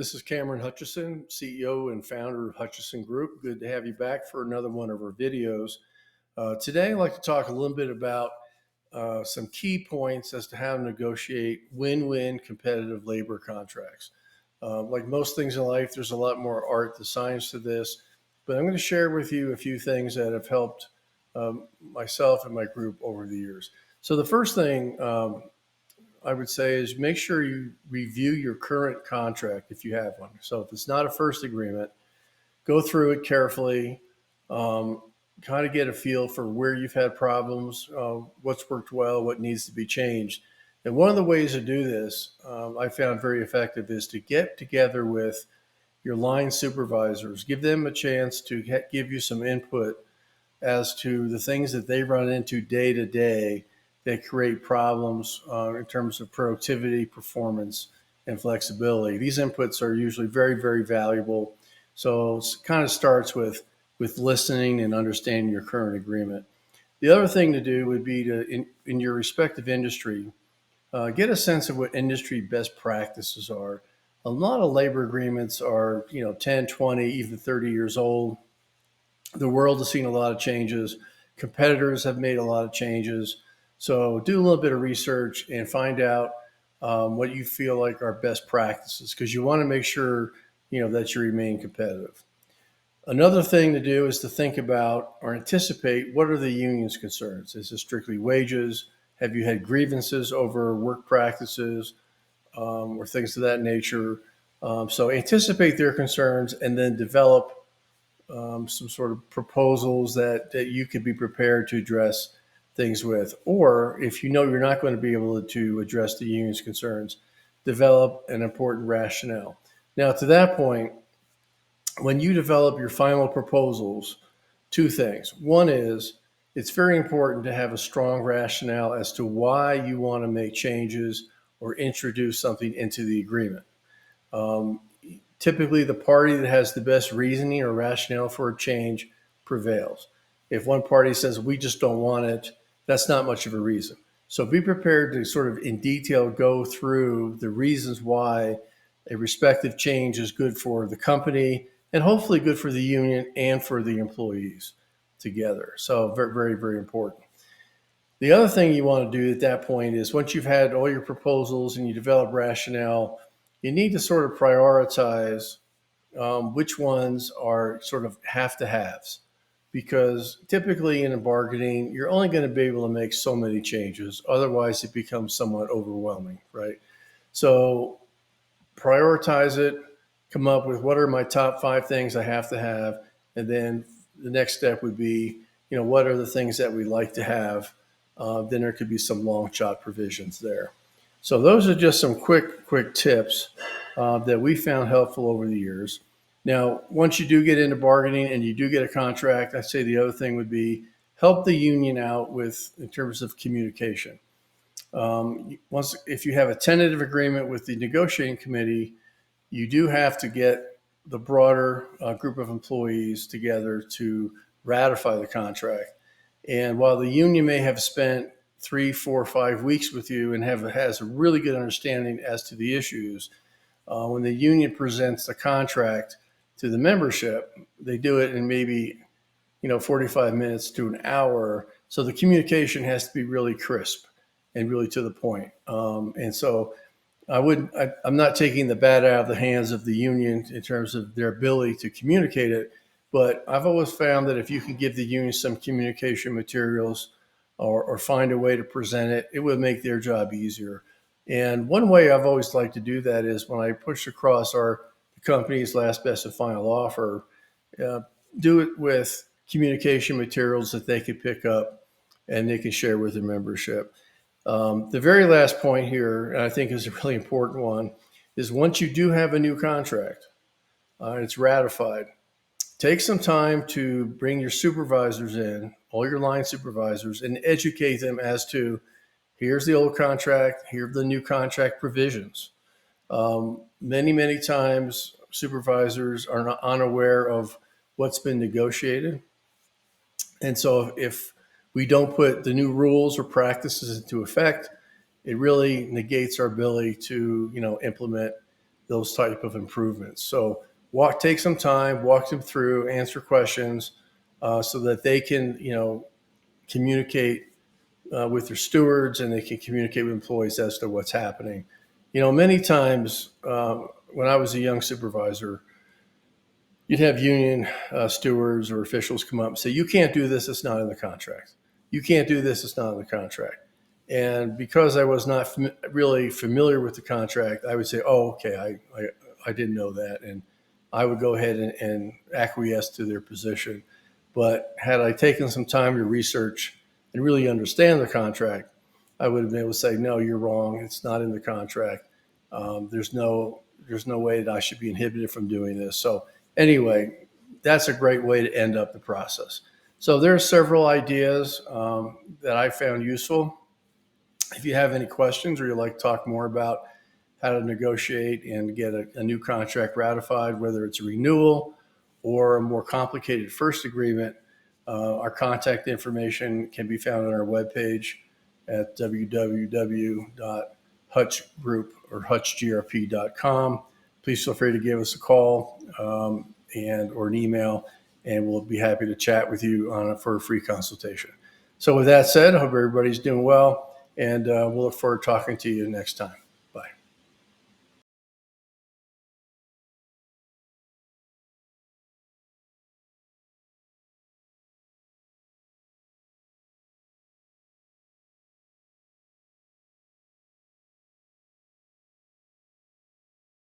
This is Cameron Hutchison, CEO and founder of Hutchison Group. Good to have you back for another one of our videos. Today, I'd like to talk a little bit about some key points as to how to negotiate win-win competitive labor contracts. Like most things in life, there's a lot more art than science to this, but I'm going to share with you a few things that have helped myself and my group over the years. So the first thing I would say is make sure you review your current contract if you have one. So if it's not a first agreement, go through it carefully, um, kind of get a feel for where you've had problems, what's worked well, what needs to be changed. And one of the ways to do this, I found very effective, is to get together with your line supervisors, give them a chance to give you some input as to the things that they run into day to day that create problems in terms of productivity, performance, and flexibility. These inputs are usually very, very valuable. So it kind of starts with listening and understanding your current agreement. The other thing to do would be to, in your respective industry, get a sense of what industry best practices are. A lot of labor agreements are, 10, 20, even 30 years old. The world has seen a lot of changes. Competitors have made a lot of changes. So do a little bit of research and find out what you feel like are best practices, because you want to make sure that you remain competitive. Another thing to do is to think about or anticipate what are the union's concerns. Is it strictly wages? Have you had grievances over work practices or things of that nature? So anticipate their concerns and then develop some sort of proposals that you could be prepared to address things with. Or if you know you're not going to be able to address the union's concerns, develop an important rationale. Now, to that point, when you develop your final proposals, two things. One is it's very important to have a strong rationale as to why you want to make changes or introduce something into the agreement. Um, Typically, the party that has the best reasoning or rationale for a change prevails. If one party says, we just don't want it, that's not much of a reason. So be prepared to sort of in detail go through the reasons why a respective change is good for the company and hopefully good for the union and for the employees together. So very, very, very important. The other thing you want to do at that point is once you've had all your proposals and you develop rationale, you need to sort of prioritize which ones are sort of have to haves. Because typically in a bargaining, you're only going to be able to make so many changes. Otherwise, it becomes somewhat overwhelming, right? So prioritize it, come up with what are my top 5 things I have to have. And then the next step would be, what are the things that we like to have? Then there could be some long shot provisions there. So those are just some quick tips that we found helpful over the years. Now, once you do get into bargaining and you do get a contract, I'd say the other thing would be help the union out with in terms of communication. Once, if you have a tentative agreement with the negotiating committee, you do have to get the broader group of employees together to ratify the contract. And while the union may have spent 3, 4, 5 weeks with you and has a really good understanding as to the issues, when the union presents the contract to the membership, they do it in maybe 45 minutes to an hour. So the communication has to be really crisp and really to the point. And so I'm not taking the bat out of the hands of the union in terms of their ability to communicate it, but I've always found that if you can give the union some communication materials or find a way to present it, it would make their job easier. And one way I've always liked to do that is when I push across the company's last best and final offer, uh, do it with communication materials that they could pick up and they can share with their membership. The very last point here, and I think is a really important one, is once you do have a new contract, it's ratified, take some time to bring your supervisors in, all your line supervisors, and educate them as to here's the old contract, here are the new contract provisions. Many times supervisors are not unaware of what's been negotiated. And so if we don't put the new rules or practices into effect, it really negates our ability to, implement those type of improvements. So take some time, walk them through, answer questions, so that they can, communicate with their stewards, and they can communicate with employees as to what's happening. Many times when I was a young supervisor, you'd have union stewards or officials come up and say, "You can't do this, it's not in the contract. You can't do this, it's not in the contract." And because I was not really familiar with the contract, I would say, "Oh, okay, I didn't know that." And I would go ahead and acquiesce to their position. But had I taken some time to research and really understand the contract, I would have been able to say, "No, you're wrong. It's not in the contract. There's no way that I should be inhibited from doing this." So anyway, that's a great way to end up the process. So there are several ideas that I found useful. If you have any questions or you'd like to talk more about how to negotiate and get a new contract ratified, whether it's a renewal or a more complicated first agreement, our contact information can be found on our webpage at www.hutchgrp.com. Please feel free to give us a call or an email, and we'll be happy to chat with you for a free consultation. So with that said, I hope everybody's doing well, and we'll look forward to talking to you next time.